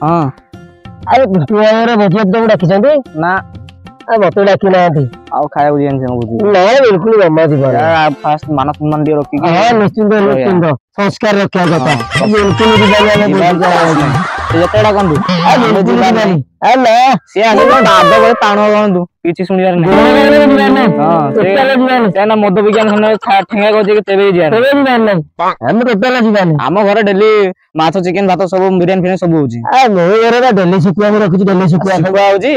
हां अरे पुआरे भोजी एकदम डाकिछंती ना आ मते डाकी नांती आ खाया बुझियन से बुझी ना बिल्कुल जमा जीवन यार फास्ट मान सम्मान दियो रखी के हां निश्चिंत संस्कार रखा जाता बिल्कुल जीवन में ଯେତେଟା କହନ୍ତୁ ଆମେ ଯିବା ନାହିଁ ନା ସେ ଆଗେ ବାଦ କରି ଟାଣ କହନ୍ତୁ କିଛି ଶୁଣିବାର ନାହିଁ ହଁ ସେ ନା ମଦ ବିଜ୍ଞାନ ଠେଙ୍ଗା କରୁଛି କି ତେବେ ଯିବାର ନାହିଁ ଆମେ ଟୋଟାଲ ଯିବାନି ଆମ ଘରେ ଡେଲି ମାଛ ଚିକେନ ଭାତ ସବୁ ବିରିୟାନୀ ଫିରିୟାନୀ ସବୁ ହଉଛି ମୋ ଘରେ ବା ଡେଲି ଶୁଖୁଆ ମୁଁ ରଖୁଛି ଡେଲି ଶୁଖୁଆ ହଉଛି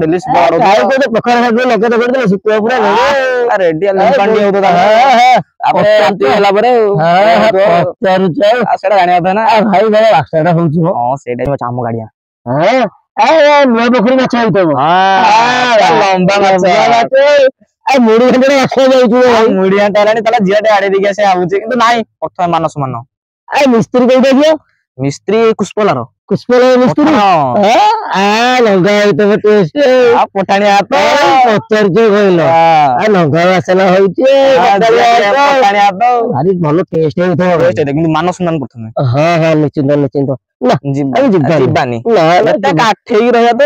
ଡେଲି ଶୁଖୁଆ ପଖାଳ ଖାଇକି ଲଗେଇ କରିଦେଲେ ଶୁଖୁଆ ପୁରା ରେଡି ହଉଥିଲା ହେଲା ପରେ ସେଇଟା ଜାଣିବା କଥା ନା ଭାଇ ଭାଇ ରାସ୍ତାଟା ହଉଛି ହଁ ସେଇଟା ଆମ ଗାଡିଆ ନୂଆ ପୋଖରୀ ମାଛ ହେଇଥିବ ଲମ୍ବା ମାଛ ମୁଢି ଘାଣ୍ଟରେ ମାଛ ଯାଉଛି ମୁଢି ଘାଣ୍ଟ ହେଲାଣି ତାହେଲେ ଝିଅଟେ ଆଡେଇ ଦେଇକି ଆସି ଭାବୁଛି କିନ୍ତୁ ନାଇଁ ପ୍ରଥମେ ମାନସ ମାନ ମିସ୍ତ୍ରୀ କୋଉଟା ଝିଅ ମିସ୍ତ୍ରୀ କୁଷ୍ପଲାର ମିସ୍ତ୍ରୀ ଲଙ୍କା ହେଇଥିବ ଟେଷ୍ଟ ପଠାଣି ହାତ ପଚାରୁଛ କହିଲ ଲଙ୍କା ବାସନା ହଉଛି ପଠାଣି ହାତ ଭାରି ଭଲ ଟେଷ୍ଟ ହେଇଥିବ କିନ୍ତୁ ମାନସ ମାନ ପ୍ରଥମେ ହଁ ହଁ ନିଶ୍ଚିନ୍ତ ନା ଯିବାନି କାଠେଇକି ରହିବା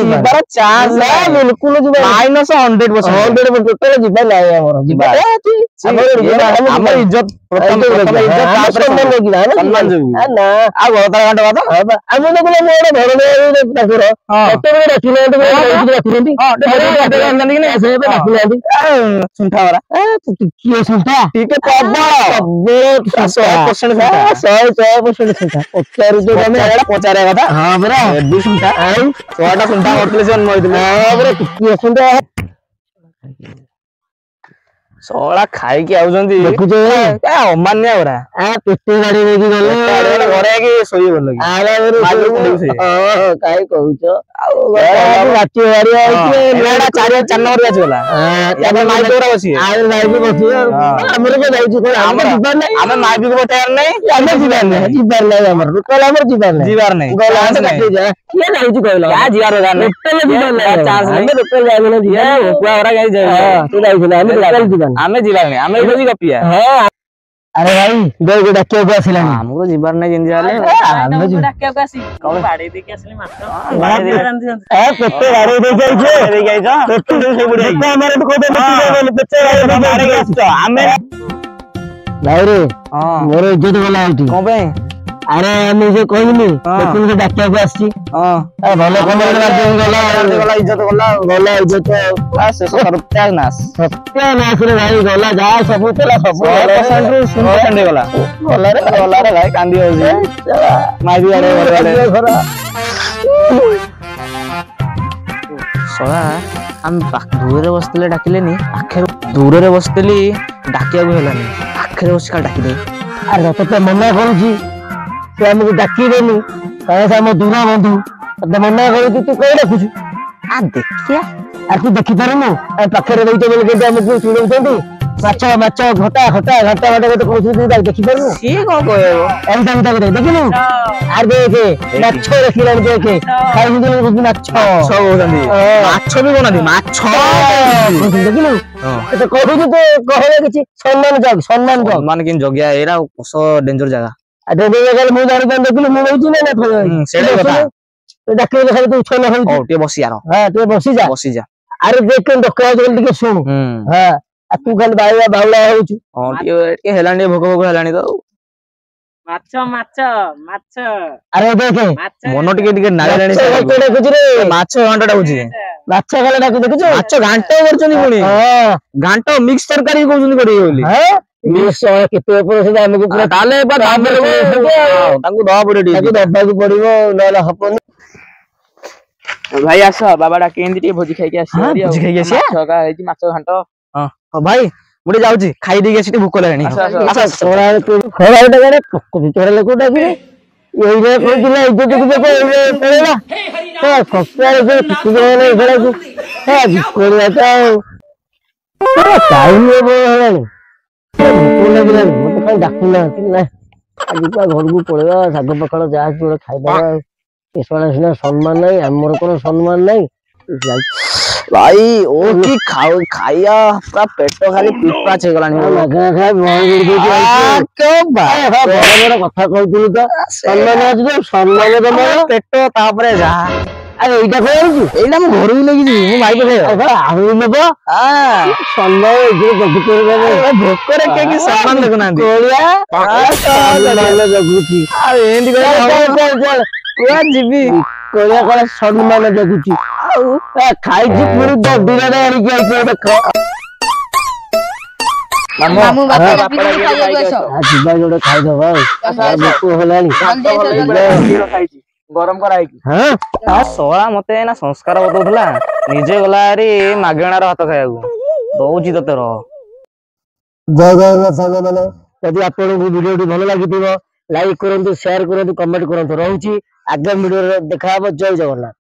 ଯିବାର ଚାନ୍ସ ବିଲକୁଲ ଯିବା ମାଇନସ 100% ଟୋଟାଲ ଯିବା ନାହିଁ ଆମର ଯିବା ଆମ ଇଜ୍ଜତ ପ୍ରଥମେ ସମ୍ମାନ ଯୋଗୁ ନା ଆଉ ଗଳତାର ଘାଟ ବାଦ ଆମେ ଦେଖିଲେ ମୋ ଗୋଟେ ଘର ଶୁଣ୍ଠା ଭରା କିଏ ଶୁଣ୍ଠା ଟିକେ ପ୍ରବଳ 100% ପଚାରିବା କଥା ହଁ ପରା ଶୁଣ୍ଠା 100ଟା ଶୁଣ୍ଠା କରିଥିଲେ ସେ କିଏ ଶୁଣ୍ଠା ଶଳା ଖାଇକି ଆଉଛନ୍ତି ଅମାନ୍ୟ ଗୁରା କେତେ ଗାଡି ନେଇକି ଗଲେ ଘରେ ଶୋଇ ଗଲ କାଇଁ କହୁଛ ରାତି ଚାରି ନମ୍ବର ଆସିଗଲା ଆମର ଯାଇଛି ଆମେ ମାଇପିକୁ ପଠେଇବାର ନାହିଁ ଆମେ ଯିବାର ନାହିଁ ଆମର ଟୋଟାଲ ଆମର ଯିବାର ନାହିଁ କିଏ ଯାଉଛି କହିଲ ଯିବାର ଆମେ ଯିବାର ନାହିଁ ଆମେ ଗପିଆ अरे भाई देख डाकियाକୁ ଆସିଲାଣି ଆମକୁ ଯିବାର ନାହିଁ ଯେମିତି ହେଲେ ଆମେ डाकियाକୁ ଆସି କଣ ବାଡେଇ ଦେଇକି ଆସିଲି ମାତ୍ର କେତେ ଗାଡି ଦେଇକି ଆଇଛ ଆମର ଏଠି କୋଉଠି ଆମେ ଭାଇ ରେ ମୋର ଇଜ୍ଜତ ଗଲା ଏଠି କଣ ପାଇଁ अरे ଆମେ ଯେ କହିନି ସେ ଡାକିବାକୁ ଆସିଛି ଭଲ ଗଲା ଇଜ୍ଜତ ଗଲା ଇଜ୍ଜତ ସତ୍ୟାନାଶ ରେ ଭାଇ ଗଲା ଯାହା ସବୁ ଥିଲା ସବୁ 100% ହେଇଗଲା ଗଲାରେ ଭାଇ କାନ୍ଦି ହଉଛି ମାଇବି ଶଳା ଆମେ ଦୂରରେ ବସିଥିଲେ ଡାକିଲେନି ପାଖରେ ଦୂରରେ ବସିଥିଲି ଡାକିବାକୁ ହେଲାନି ପାଖରେ ବସି କାଲି ଡାକିଦେ ଆରେ ତତେ ମନା କରୁଛି ସେ ଆମକୁ ଡାକିବେନି କାରଣ ଆମ ଦୂର ବନ୍ଧୁ ତତେ ମନା କରୁଛି ତୁ କଣ ଡାକୁଛୁ ଦେଖିଆ ତୁ ଦେଖିପାରୁନୁ ପାଖରେ ରହିଛ ବୋଲି କିନ୍ତୁ ଆମକୁ ଶୁଣଉଛନ୍ତି ମାଛ ମାଛ ଘଟା ଘଟା ଘଟା ଘଟା ଗୋଟେ କହୁଛନ୍ତି ଦେଖିପାରୁନୁ ସିଏ କଣ କହିବ ଏମିତି ଦେଖିନୁ ଆରେ ଦେଖେ ମାଛ ଦେଖିଲାଣି ଦେଖେ ଖାଇଛନ୍ତି ମାଛ କହୁଛନ୍ତି ମାଛ ବି କହୁନାହାନ୍ତି ମାଛ ଦେଖିନୁ କହୁଛୁ ତୁ କହିଲେ କିଛି ସମ୍ମାନ କେମିତି ଜଗିଆ ଏଇଟା କଷ ଡେଞ୍ଜର ଜାଗା ମୁଁ ଜାଣିପାରୁନି ଦେଖିଲୁ ମୁଁ ରହୁଛି ନା ଡାକିଲେ ଖାଲି ତୁ ଉଚ୍ଛନ୍ନ ହଉଛି ଟିକେ ବସିଆ ଟିକେ ବସିଯା ଆରେ ଦେଖ ଡକା ହଉଛି ଟିକେ ଶୁଣୁ ତୁ ଖାଲି ବାଉଳା ହଉଛୁ ଟିକେ ହେଲାଣି ଭୋକ ହେଲାଣି ତ ମାଛ ମାଛ ମାଛ ଆରେ ଦେଖେ ମନ ଟିକେ ଟିକେ ନାଳିଲାଣି ମାଛ ଘାଣ୍ଟ ଡାକୁଛି ମାଛ ଖାଲି ଡାକୁ ଦେଖୁଛୁ ମାଛ ଘାଣ୍ଟ କରୁଛନ୍ତି ପୁଣି ଘାଣ୍ଟ ମିକ୍ସ ତରକାରୀ କହୁଛନ୍ତି କରିବେ ବୋଲି କେତେ ଆମକୁ ତାହେଲେ ତାଙ୍କୁ ଦବାକୁ ପଡିବ ନହେଲେ ହବନି ଭାଇ ଆସ ବାବା ଡାକି ଏମିତି ଟିକେ ଭୋଜି ଖାଇକି ଆସିବା ହେଇଛି ମାଛ ଘାଣ୍ଟ ହଁ ଭାଇ ମୁଁ ଟିକେ ଯାଉଛି ଖାଇ ଦେଇକି ଆସି ଟିକେ ଭୋକ ଲାଗିଲାଣି ଲୋକ ଡାକିବେ ଏଇଭଳିଆ କହୁଥିଲା ଇଜ୍ଜତ ଲାଗିଲାଣି ମତେ ଖାଲି ଡାକୁନାହାନ୍ତି ନା ଆଜି ଘରକୁ ପଳେଇବା ଶାଗ ପଖାଳ ଯାହା ଗୋଟେ ଖାଇଦବା ସିନା ସମ୍ମାନ ନାହିଁ ଆମର କଣ ସମ୍ମାନ ନାହିଁ भाई ओ की खाइया पूरा पेट खाली पिपा छेगलानी लगा खा मोर गुड़ दे क्यों भाई बड़ कथा कहतुलु तो सम्मान आज तो सम्मान तमर पेट तापरे जा अरे एटा कहू एइला मु घर भी लेगी मु भाई पठे आहुरी नेबो हां सम्मान जे गद करे भोकरे के की सम्मान देखु ना कोलिया सम्मान जगुची अरे एंडी चल पूरा जीवी कोलिया कोला सम्मान जगुची आउ खाइची पूरी बडिरा रे आनी के आइছে देखो मामू बापा खाइबो आसो जिबा जोडे खाइ दबा भोक होलानी खाइची गरम कराई की हां सोळा मते ना संस्कार बतौथला निजे गलारी मागणार हात खाइयागु दउची तते रह जय जय सागमने यदि आपन वीडियो भलो लागिथिबो लाइक करंतु शेयर करंतु कमेंट करंतु रहउची आगे वीडियो रे देखाबो जय जगन्नाथ।